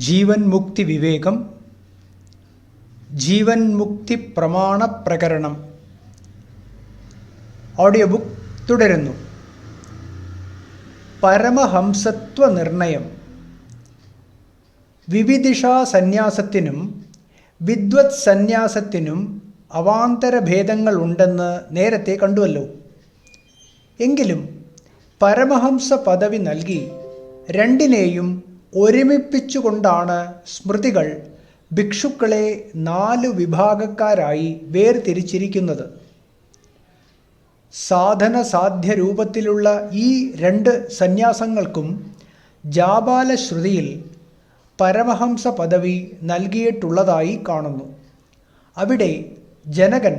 ജീവൻ മുക്തി വിവേകം, ജീവൻ മുക്തി പ്രമാണ പ്രകരണം. ഓഡിയോ ബുക്ക് തുടരുന്നു. പരമഹംസത്വ നിർണയം. വിവിധിഷാ സന്യാസത്തിനും വിദ്വത് സന്യാസത്തിനും അവാന്തര ഭേദങ്ങൾ ഉണ്ടെന്ന് നേരത്തെ കണ്ടുവല്ലോ. എങ്കിലും പരമഹംസ പദവി നൽകി രണ്ടിനെയും ഒരുമിപ്പിച്ചുകൊണ്ടാണ് സ്മൃതികൾ ഭിക്ഷുക്കളെ 4 വിഭാഗക്കാരായി വേർതിരിച്ചിരിക്കുന്നത്. സാധന സാധ്യ രൂപത്തിലുള്ള ഈ 2 സന്യാസങ്ങൾക്കും ജാബാലശ്രുതിയിൽ പരമഹംസ പദവി നൽകിയിട്ടുള്ളതായി കാണുന്നു. അവിടെ ജനകൻ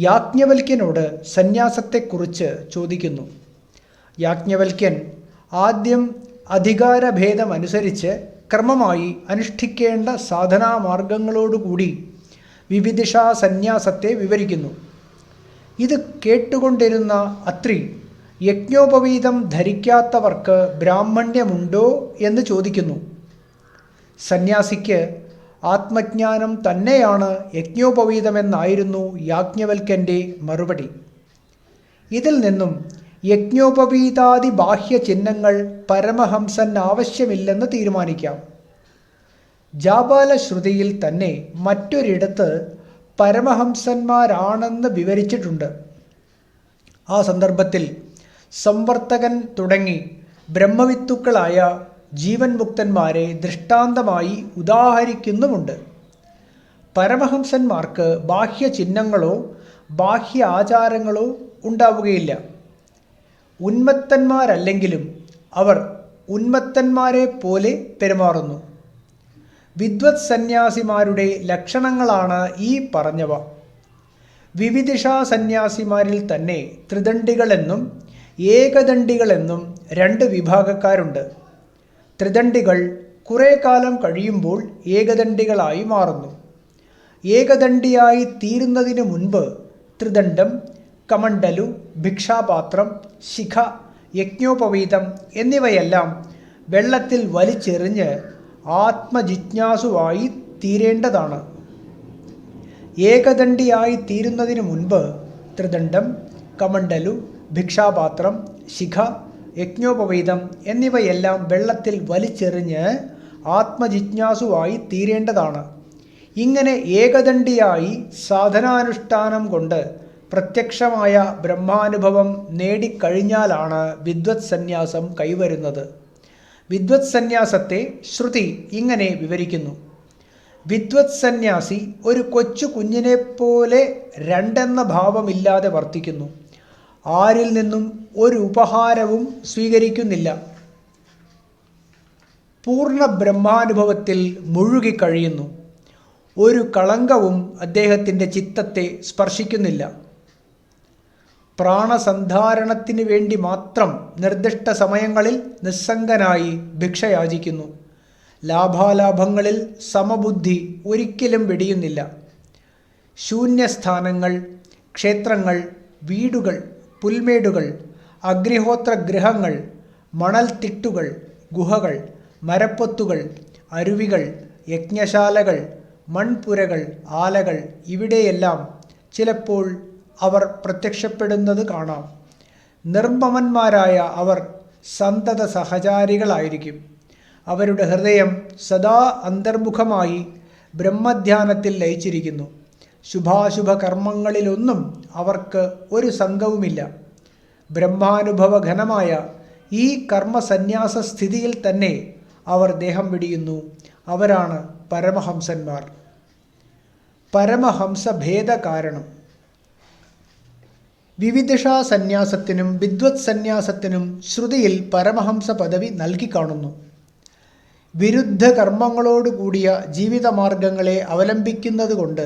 യാജ്ഞവൽക്യനോട് സന്യാസത്തെക്കുറിച്ച് ചോദിക്കുന്നു. യാജ്ഞവൽക്യൻ ആദ്യം അധികാരഭേദമനുസരിച്ച് ക്രമമായി അനുഷ്ഠിക്കേണ്ട സാധനാമാർഗങ്ങളോടുകൂടി വിവിധിഷാ സന്യാസത്തെ വിവരിക്കുന്നു. ഇത് കേട്ടുകൊണ്ടിരുന്ന അത്രി യജ്ഞോപവീതം ധരിക്കാത്തവർക്ക് ബ്രാഹ്മണ്യമുണ്ടോ എന്ന് ചോദിക്കുന്നു. സന്യാസിക്ക് ആത്മജ്ഞാനം തന്നെയാണ് യജ്ഞോപവീതമെന്നായിരുന്നു യാജ്ഞവൽക്യൻ്റെ മറുപടി. ഇതിൽ നിന്നും യജ്ഞോപവീതാദി ബാഹ്യ ചിഹ്നങ്ങൾ പരമഹംസൻ ആവശ്യമില്ലെന്ന് തീരുമാനിക്കാം. ജാബാലശ്രുതിയിൽ തന്നെ മറ്റൊരിടത്ത് പരമഹംസന്മാരാണെന്ന് വിവരിച്ചിട്ടുണ്ട്. ആ സന്ദർഭത്തിൽ സംവർത്തകൻ തുടങ്ങി ബ്രഹ്മവിത്തുക്കളായ ജീവൻ മുക്തന്മാരെ ദൃഷ്ടാന്തമായി ഉദാഹരിക്കുന്നുമുണ്ട്. പരമഹംസന്മാർക്ക് ബാഹ്യ ചിഹ്നങ്ങളോ ബാഹ്യ ആചാരങ്ങളോ ഉണ്ടാവുകയില്ല. ഉന്മത്തന്മാരല്ലെങ്കിലും അവർ ഉന്മത്തന്മാരെ പോലെ പെരുമാറുന്നു. വിദ്വത് സന്യാസിമാരുടെ ലക്ഷണങ്ങളാണ് ഈ പറഞ്ഞവ. വിവിധിഷാ സന്യാസിമാരിൽ തന്നെ ത്രിദണ്ഡികളെന്നും ഏകദണ്ഡികളെന്നും 2 വിഭാഗക്കാരുണ്ട്. ത്രിദണ്ഡികൾ കുറേ കാലം കഴിയുമ്പോൾ ഏകദണ്ഡികളായി മാറുന്നു. ഏകദണ്ഡിയായി തീരുന്നതിന് മുൻപ് ത്രിദണ്ഡം, കമണ്ഡലു, ഭിക്ഷാപാത്രം, ശിഖ, യജ്ഞോപവീതം എന്നിവയെല്ലാം വെള്ളത്തിൽ വലിച്ചെറിഞ്ഞ് ആത്മജിജ്ഞാസുവായി തീരേണ്ടതാണ്. ഏകദണ്ഡിയായി തീരുന്നതിന് മുൻപ് ത്രിദണ്ഡം, കമണ്ഡലു, ഭിക്ഷാപാത്രം, ശിഖ, യജ്ഞോപവീതം എന്നിവയെല്ലാം വെള്ളത്തിൽ വലിച്ചെറിഞ്ഞ് ആത്മജിജ്ഞാസുവായി തീരേണ്ടതാണ്. ഇങ്ങനെ ഏകദണ്ഡിയായി സാധനാനുഷ്ഠാനം കൊണ്ട് പ്രത്യക്ഷമായ ബ്രഹ്മാനുഭവം നേടിക്കഴിഞ്ഞാലാണ് വിദ്വത് സന്യാസം കൈവരുന്നത്. വിദ്വത് സന്യാസത്തെ ശ്രുതി ഇങ്ങനെ വിവരിക്കുന്നു. വിദ്വത് സന്യാസി ഒരു കൊച്ചു കുഞ്ഞിനെപ്പോലെ 2 എന്ന ഭാവമില്ലാതെ വർത്തിക്കുന്നു. ആരിൽ നിന്നും ഒരു ഉപഹാരവും സ്വീകരിക്കുന്നില്ല. പൂർണ്ണ ബ്രഹ്മാനുഭവത്തിൽ മുഴുകിക്കഴിയുന്നു. ഒരു കളങ്കവും അദ്ദേഹത്തിൻ്റെ ചിത്തത്തെ സ്പർശിക്കുന്നില്ല. പ്രാണസന്ധാരണത്തിന് വേണ്ടി മാത്രം നിർദ്ദിഷ്ട സമയങ്ങളിൽ നിസ്സംഗനായി ഭിക്ഷയാചിക്കുന്നു. ലാഭാലാഭങ്ങളിൽ സമബുദ്ധി ഒരിക്കലും വെടിയുന്നില്ല. ശൂന്യസ്ഥാനങ്ങൾ, ക്ഷേത്രങ്ങൾ, വീടുകൾ, പുൽമേടുകൾ, അഗ്നിഹോത്രഗൃഹങ്ങൾ, മണൽത്തിട്ടുകൾ, ഗുഹകൾ, മരപ്പൊത്തുകൾ, അരുവികൾ, യജ്ഞശാലകൾ, മൺപുരകൾ, ആലകൾ, ഇവിടെയെല്ലാം ചിലപ്പോൾ അവർ പ്രത്യക്ഷപ്പെടുന്നത് കാണാം. നിർമ്മമന്മാരായ അവർ സന്തത സഹചാരികളായിരിക്കും. അവരുടെ ഹൃദയം സദാ അന്തർമുഖമായി ബ്രഹ്മധ്യാനത്തിൽ ലയിച്ചിരിക്കുന്നു. ശുഭാശുഭ കർമ്മങ്ങളിലൊന്നും അവർക്ക് ഒരു സംഘവുമില്ല. ബ്രഹ്മാനുഭവഘനമായ ഈ കർമ്മസന്യാസ സ്ഥിതിയിൽ തന്നെ അവർ ദേഹം വെടിയുന്നു. അവരാണ് പരമഹംസന്മാർ. പരമഹംസഭേദ കാരണം. വിവിധിഷാ സന്യാസത്തിനും വിദ്വത് സന്യാസത്തിനും ശ്രുതിയിൽ പരമഹംസ പദവി നൽകി കാണുന്നു. വിരുദ്ധ കർമ്മങ്ങളോടുകൂടിയ ജീവിതമാർഗങ്ങളെ അവലംബിക്കുന്നതുകൊണ്ട്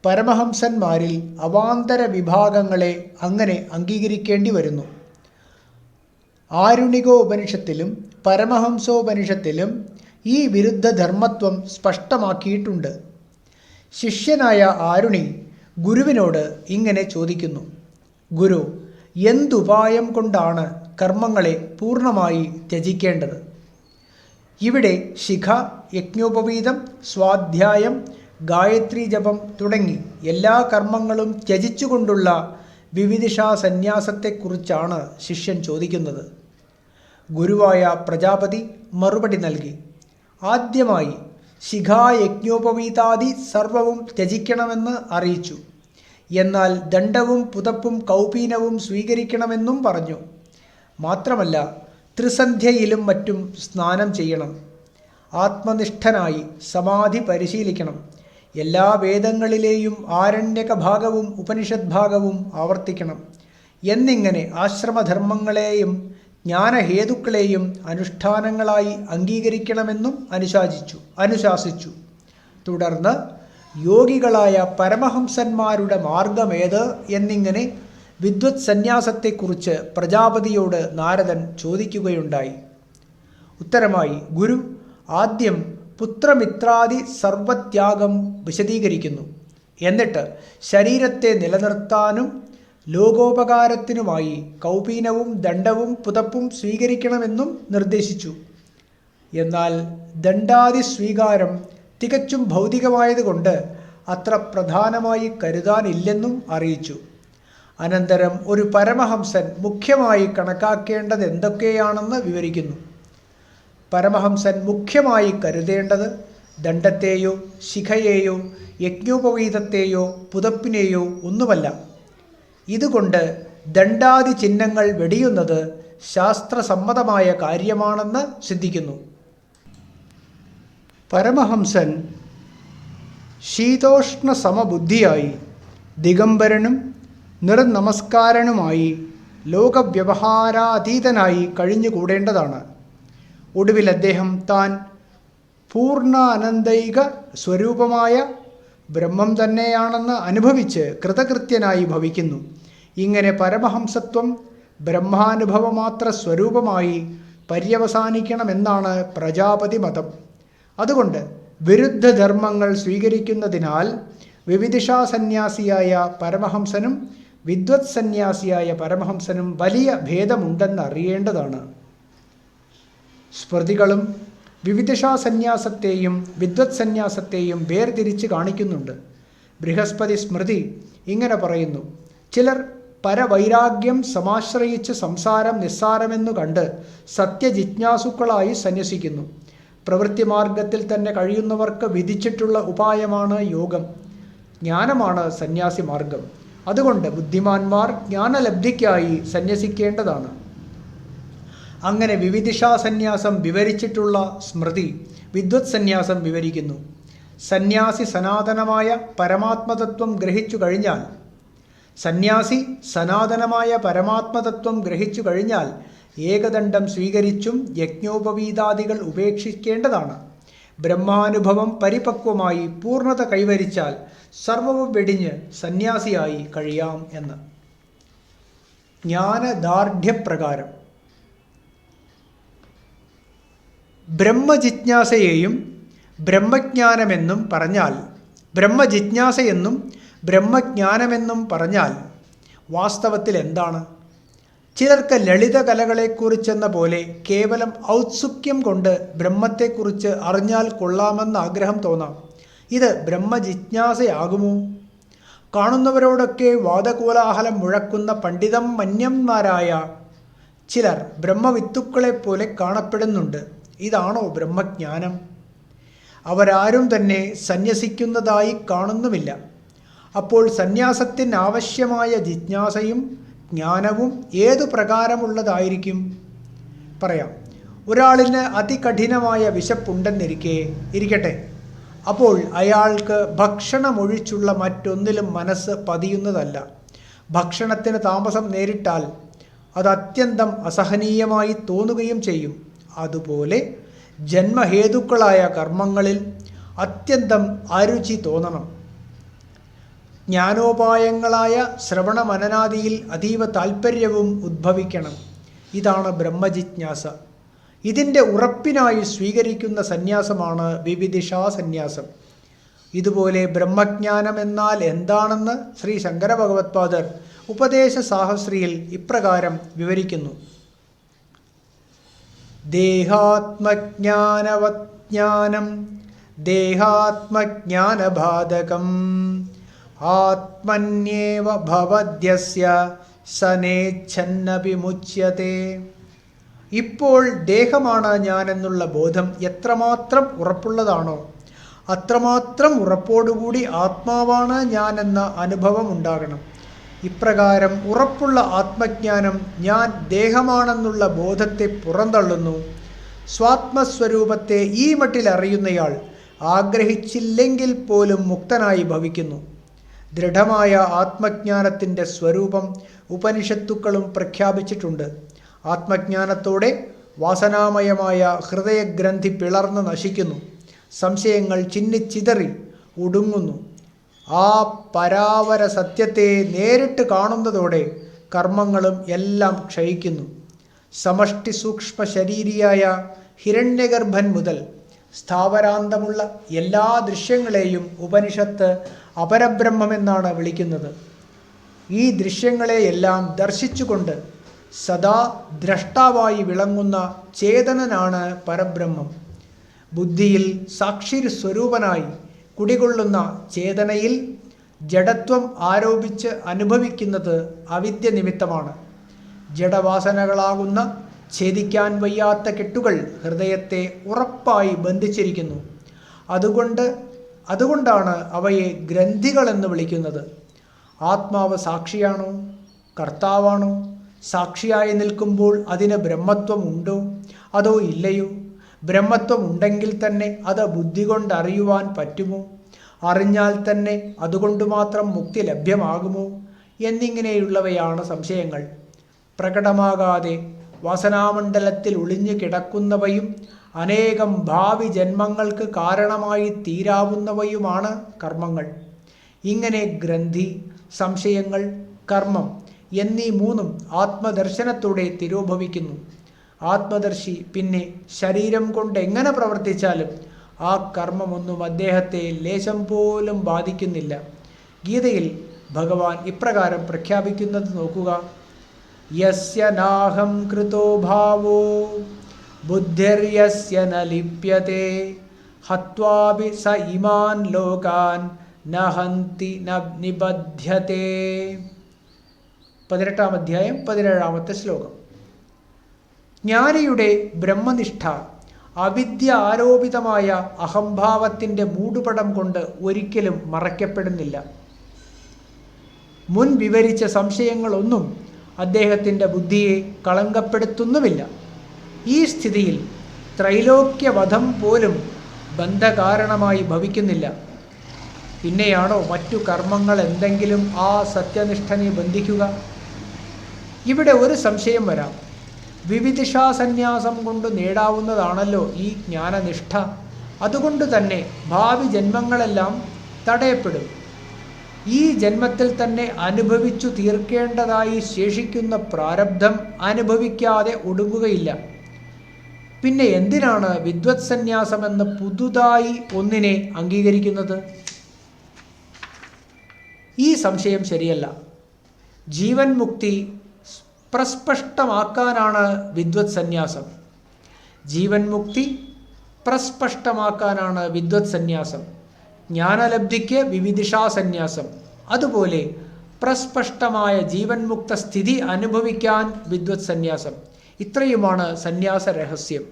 പരമഹംസന്മാരിൽ അവാന്തര വിഭാഗങ്ങളെ അങ്ങനെ അംഗീകരിക്കേണ്ടി വരുന്നു. ആരുണികോപനിഷത്തിലും പരമഹംസോപനിഷത്തിലും ഈ വിരുദ്ധ ധർമ്മത്വം സ്പഷ്ടമാക്കിയിട്ടുണ്ട്. ശിഷ്യനായ ആരുണി ഗുരുവിനോട് ഇങ്ങനെ ചോദിക്കുന്നു: ഗുരു, എന്തുപായം കൊണ്ടാണ് കർമ്മങ്ങളെ പൂർണ്ണമായി ത്യജിക്കേണ്ടത്? ഇവിടെ ശിഖ, യജ്ഞോപവീതം, സ്വാധ്യായം, ഗായത്രി ജപം തുടങ്ങി എല്ലാ കർമ്മങ്ങളും ത്യജിച്ചുകൊണ്ടുള്ള വിവിധിഷാ സന്യാസത്തെക്കുറിച്ചാണ് ശിഷ്യൻ ചോദിക്കുന്നത്. ഗുരുവായ പ്രജാപതി മറുപടി നൽകി. ആദ്യമായി ശിഖായജ്ഞോപവീതാദി സർവവും ത്യജിക്കണമെന്ന് അറിയിച്ചു. എന്നാൽ ദണ്ഡവും പുതപ്പും കൗപീനവും സ്വീകരിക്കണമെന്നും പറഞ്ഞു. മാത്രമല്ല ത്രിസന്ധ്യയിലും മറ്റും സ്നാനം ചെയ്യണം. ആത്മനിഷ്ഠനായി സമാധി പരിശീലിക്കണം. എല്ലാ വേദങ്ങളിലെയും ആരണ്യക ഭാഗവും ഉപനിഷത് ഭാഗവും ആവർത്തിക്കണം. എന്നിങ്ങനെ ആശ്രമധർമ്മങ്ങളെയും ജ്ഞാനഹേതുക്കളെയും അനുഷ്ഠാനങ്ങളായി അംഗീകരിക്കണമെന്നും അനുശാസിച്ചു. തുടർന്ന് യോഗികളായ പരമഹംസന്മാരുടെ മാർഗമേത് എന്നിങ്ങനെ വിദ്വത് സന്യാസത്തെക്കുറിച്ച് പ്രജാപതിയോട് നാരദൻ ചോദിക്കുകയുണ്ടായി. ഉത്തരമായി ഗുരു ആദ്യം പുത്രമിത്രാദി സർവത്യാഗം വിശദീകരിക്കുന്നു. എന്നിട്ട് ശരീരത്തെ നിലനിർത്താനും ലോകോപകാരത്തിനുമായി കൗപീനവും ദണ്ഡവും പുതപ്പും സ്വീകരിക്കണമെന്നും നിർദ്ദേശിച്ചു. എന്നാൽ ദണ്ഡാദി സ്വീകാരം തികച്ചും ഭൗതികമായതുകൊണ്ട് അത്ര പ്രധാനമായി കരുതാനില്ലെന്നും അറിയിച്ചു. അനന്തരം ഒരു പരമഹംസൻ മുഖ്യമായി കണക്കാക്കേണ്ടത് എന്തൊക്കെയാണെന്ന് വിവരിക്കുന്നു. പരമഹംസൻ മുഖ്യമായി കരുതേണ്ടത് ദണ്ഡത്തെയോ ശിഖയെയോ യജ്ഞോപവീതത്തെയോ പുതപ്പിനെയോ ഒന്നുമല്ല. ഇതുകൊണ്ട് ദണ്ഡാദി ചിഹ്നങ്ങൾ വെടിയുന്നത് ശാസ്ത്രസമ്മതമായ കാര്യമാണെന്ന് സിദ്ധിക്കുന്നു. പരമഹംസൻ ശീതോഷ്ണ സമബുദ്ധിയായി ദിഗംബരനും നിർനമസ്കാരനുമായി ലോകവ്യവഹാരാതീതനായി കഴിഞ്ഞുകൂടേണ്ടതാണ്. ഒടുവിൽ അദ്ദേഹം താൻ പൂർണ്ണാനന്ദൈക സ്വരൂപമായ ബ്രഹ്മം തന്നെയാണെന്ന് അനുഭവിച്ച് കൃതകൃത്യനായി ഭവിക്കുന്നു. ഇങ്ങനെ പരമഹംസത്വം ബ്രഹ്മാനുഭവമാത്ര സ്വരൂപമായി പര്യവസാനിക്കണമെന്നാണ് പ്രജാപതി മതം. അതുകൊണ്ട് വിരുദ്ധധർമ്മങ്ങൾ സ്വീകരിക്കുന്നതിനാൽ വിവിധിഷാ സന്യാസിയായ പരമഹംസനും വിദ്വത് സന്യാസിയായ പരമഹംസനും വലിയ ഭേദമുണ്ടെന്ന് അറിയേണ്ടതാണ്. സ്മൃതികളും വിവിധിഷാ സന്യാസത്തെയും വിദ്വത് സന്യാസത്തെയും വേർതിരിച്ച് കാണിക്കുന്നുണ്ട്. ബൃഹസ്പതി സ്മൃതി ഇങ്ങനെ പറയുന്നു: ചിലർ പരവൈരാഗ്യം സമാശ്രയിച്ച് സംസാരം നിസ്സാരമെന്നു കണ്ട് സത്യജിജ്ഞാസുക്കളായി സന്യസിക്കുന്നു. പ്രവൃത്തിമാർഗത്തിൽ തന്നെ കഴിയുന്നവർക്ക് വിധിച്ചിട്ടുള്ള ഉപായമാണ് യോഗം. ജ്ഞാനമാണ് സന്യാസി മാർഗം. അതുകൊണ്ട് ബുദ്ധിമാന്മാർ ജ്ഞാനലബ്ധിക്കായി സന്യസിക്കേണ്ടതാണ്. അങ്ങനെ വിവിധിഷാ സന്യാസം വിവരിച്ചിട്ടുള്ള സ്മൃതി വിദ്വത് സന്യാസം വിവരിക്കുന്നു. സന്യാസി സനാതനമായ പരമാത്മതത്വം ഗ്രഹിച്ചു കഴിഞ്ഞാൽ ഏകദണ്ഡം സ്വീകരിച്ചും യജ്ഞോപവീതാദികൾ ഉപേക്ഷിക്കേണ്ടതാണ്. ബ്രഹ്മാനുഭവം പരിപക്വമായി പൂർണ്ണത കൈവരിച്ചാൽ സർവവും വെടിഞ്ഞ് സന്യാസിയായി കഴിയാം എന്ന്. ജ്ഞാനദാർഢ്യപ്രകാരം ബ്രഹ്മജിജ്ഞാസയെയും ബ്രഹ്മജ്ഞാനമെന്നും പറഞ്ഞാൽ വാസ്തവത്തിൽ എന്താണ്? ചിലർക്ക് ലളിത കലകളെക്കുറിച്ചെന്ന പോലെ കേവലം ഔത്സുക്യം കൊണ്ട് ബ്രഹ്മത്തെക്കുറിച്ച് അറിഞ്ഞാൽ കൊള്ളാമെന്ന് ആഗ്രഹം തോന്നാം. ഇത് ബ്രഹ്മജിജ്ഞാസയാകുമോ? കാണുന്നവരോടൊക്കെ വാദകോലാഹലം മുഴക്കുന്ന പണ്ഡിതം മന്യന്മാരായ ചിലർ ബ്രഹ്മവിത്തുക്കളെപ്പോലെ കാണപ്പെടുന്നുണ്ട്. ഇതാണോ ബ്രഹ്മജ്ഞാനം? അവരാരും തന്നെ സന്യസിക്കുന്നതായി കാണുന്നുമില്ല. അപ്പോൾ സന്യാസത്തിന് ആവശ്യമായ ജിജ്ഞാസയും ജ്ഞാനവും ഏതു പ്രകാരമുള്ളതായിരിക്കും? പറയാം. ഒരാളിന് അതികഠിനമായ വിശപ്പുണ്ടെന്നിരിക്കട്ടെ. അപ്പോൾ അയാൾക്ക് ഭക്ഷണമൊഴിച്ചുള്ള മറ്റൊന്നിലും മനസ്സ് പതിയുന്നതല്ല. ഭക്ഷണത്തിന് താമസം നേരിട്ടാൽ അത് അത്യന്തം അസഹനീയമായി തോന്നുകയും ചെയ്യും. അതുപോലെ ജന്മഹേതുക്കളായ കർമ്മങ്ങളിൽ അത്യന്തം അരുചി തോന്നണം. ജ്ഞാനോപായങ്ങളായ ശ്രവണമനനാദിയിൽ അതീവ താൽപ്പര്യവും ഉദ്ഭവിക്കണം. ഇതാണ് ബ്രഹ്മജിജ്ഞാസ. ഇതിൻ്റെ ഉറപ്പിനായി സ്വീകരിക്കുന്ന സന്യാസമാണ് വിവിധിഷാ സന്യാസം. ഇതുപോലെ ബ്രഹ്മജ്ഞാനം എന്നാൽ എന്താണെന്ന് ശ്രീ ശങ്കര ഭഗവത്പാദർ ഉപദേശ സാഹസ്രിയിൽ ഇപ്രകാരം വിവരിക്കുന്നു: ദേഹാത്മജ്ഞാനവജ്ഞാനം ദേഹാത്മജ്ഞാനബാധകം ആത്മന്യേവ ഭവദ്യസ്യ സനേച്ഛന്നപി മുച്യത്തെ. ഇപ്പോൾ ദേഹമാണ് ഞാനെന്നുള്ള ബോധം എത്രമാത്രം ഉറപ്പുള്ളതാണോ അത്രമാത്രം ഉറപ്പോടുകൂടി ആത്മാവാണ് ഞാനെന്ന അനുഭവം ഉണ്ടാകണം. ഇപ്രകാരം ഉറപ്പുള്ള ആത്മജ്ഞാനം ഞാൻ ദേഹമാണെന്നുള്ള ബോധത്തെ പുറന്തള്ളുന്നു. സ്വാത്മസ്വരൂപത്തെ ഈ മട്ടിൽ അറിയുന്നയാൾ ആഗ്രഹിച്ചില്ലെങ്കിൽ പോലും മുക്തനായി ഭവിക്കുന്നു. ദൃഢമായ ആത്മജ്ഞാനത്തിൻ്റെ സ്വരൂപം ഉപനിഷത്തുക്കളും പ്രഖ്യാപിച്ചിട്ടുണ്ട്. ആത്മജ്ഞാനത്തോടെ വാസനാമയമായ ഹൃദയഗ്രന്ഥി പിളർന്ന് നശിക്കുന്നു. സംശയങ്ങൾ ചിന്നിച്ചിതറി ഒടുങ്ങുന്നു. ആ പരാവര സത്യത്തെ നേരിട്ട് കാണുന്നതോടെ കർമ്മങ്ങളും എല്ലാം ക്ഷയിക്കുന്നു. സമഷ്ടി സൂക്ഷ്മ ശരീരിയായ ഹിരണ്യഗർഭൻ മുതൽ സ്ഥാവരാന്തമുള്ള എല്ലാ ദൃശ്യങ്ങളെയും ഉപനിഷത്ത് അപരബ്രഹ്മമെന്നാണ് വിളിക്കുന്നത്. ഈ ദൃശ്യങ്ങളെയെല്ലാം ദർശിച്ചുകൊണ്ട് സദാ ദ്രഷ്ടാവായി വിളങ്ങുന്ന ചേതനനാണ് പരബ്രഹ്മം. ബുദ്ധിയിൽ സാക്ഷി സ്വരൂപനായി കുടികൊള്ളുന്ന ചേതനയിൽ ജഡത്വം ആരോപിച്ച് അനുഭവിക്കുന്നത് അവിദ്യ നിമിത്തമാണ്. ജഡവാസനകളാകുന്ന ഛേദിക്കാൻ വയ്യാത്ത കെട്ടുകൾ ഹൃദയത്തെ ഉറപ്പായി ബന്ധിച്ചിരിക്കുന്നു. അതുകൊണ്ടാണ് അവയെ ഗ്രന്ഥികളെന്ന് വിളിക്കുന്നത്. ആത്മാവ് സാക്ഷിയാണോ കർത്താവാണോ? സാക്ഷിയായി നിൽക്കുമ്പോൾ അതിന് ബ്രഹ്മത്വം ഉണ്ടോ അതോ ഇല്ലയോ? ബ്രഹ്മത്വം ഉണ്ടെങ്കിൽ തന്നെ അത് ബുദ്ധി കൊണ്ട് അറിയുവാൻ പറ്റുമോ? അറിഞ്ഞാൽ തന്നെ അതുകൊണ്ട് മാത്രം മുക്തി ലഭ്യമാകുമോ? എന്നിങ്ങനെയുള്ളവയാണ് സംശയങ്ങൾ. പ്രകടമാകാതെ വാസനാമണ്ഡലത്തിൽ ഒളിഞ്ഞു കിടക്കുന്നവയും അനേകം ഭാവി ജന്മങ്ങൾക്ക് കാരണമായി തീരാവുന്നവയുമാണ് കർമ്മങ്ങൾ. ഇങ്ങനെ ഗ്രന്ഥി, സംശയങ്ങൾ, കർമ്മം എന്നീ മൂന്നും ആത്മദർശനത്തോടെ തിരോഭവിക്കുന്നു. ആത്മദർശി പിന്നെ ശരീരം കൊണ്ട് എങ്ങനെ പ്രവർത്തിച്ചാലും ആ കർമ്മമൊന്നും അദ്ദേഹത്തെ ലേശം പോലും ബാധിക്കുന്നില്ല. ഗീതയിൽ ഭഗവാൻ ഇപ്രകാരം പ്രഖ്യാപിക്കുന്നത് നോക്കുക. യസ്യ നാഹം കൃതോ ഭാവോ ബുദ്ധിർയസ്യ ന ലിപ്യത്തെ ഹത്വാപി സ ഇമാൻ ലോകാൻ നഹന്തി ന നിബധ്യത്തെ. 18-ാം അധ്യായം 17-ാമത്തെ ശ്ലോകം. ജ്ഞാനിയുടെ ബ്രഹ്മനിഷ്ഠ അവിദ്യ ആരോപിതമായ അഹംഭാവത്തിൻ്റെ മൂടുപടം കൊണ്ട് ഒരിക്കലും മറയ്ക്കപ്പെടുന്നില്ല. മുൻ വിവരിച്ച സംശയങ്ങളൊന്നും അദ്ദേഹത്തിൻ്റെ ബുദ്ധിയെ കളങ്കപ്പെടുത്തുന്നുമില്ല. ഈ സ്ഥിതിയിൽ ത്രൈലോക്യവധം പോലും ബന്ധകാരണമായി ഭവിക്കുന്നില്ല. പിന്നെയാണോ മറ്റു കർമ്മങ്ങൾ എന്തെങ്കിലും ആ സത്യനിഷ്ഠനെ ബന്ധിക്കുക? ഇവിടെ ഒരു സംശയം വരാം. വിവിധിഷാസന്യാസം കൊണ്ട് നേടാവുന്നതാണല്ലോ ഈ ജ്ഞാനനിഷ്ഠ. അതുകൊണ്ട് തന്നെ ഭാവി ജന്മങ്ങളെല്ലാം തടയപ്പെടും. ഈ ജന്മത്തിൽ തന്നെ അനുഭവിച്ചു തീർക്കേണ്ടതായി ശേഷിക്കുന്ന പ്രാരബ്ധം അനുഭവിക്കാതെ ഒടുങ്ങുകയില്ല. പിന്നെ എന്തിനാണ് വിദ്വത് സന്യാസമെന്ന് പുതുതായി ഒന്നിനെ അംഗീകരിക്കുന്നത്? ഈ സംശയം ശരിയല്ല. ജീവൻ മുക്തി പ്രസ്പഷ്ടമാക്കാനാണ് വിദ്വത് സന്യാസം. ജീവൻ മുക്തി പ്രസ്പഷ്ടമാക്കാനാണ് വിദ്വത് സന്യാസം. ജ്ഞാനലബ്ധിക്ക് വിവിധിഷാസന്യാസം. അതുപോലെ പ്രസ്പഷ്ടമായ ജീവൻ മുക്ത സ്ഥിതി അനുഭവിക്കാൻ വിദ്വത് സന്യാസം. ഇത്രയുമാണ് സന്യാസ രഹസ്യം.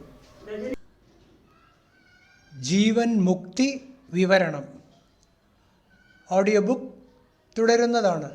ജീവൻ മുക്തി വിവരണം ഓഡിയോ ബുക്ക് തുടരുന്നതാണ്.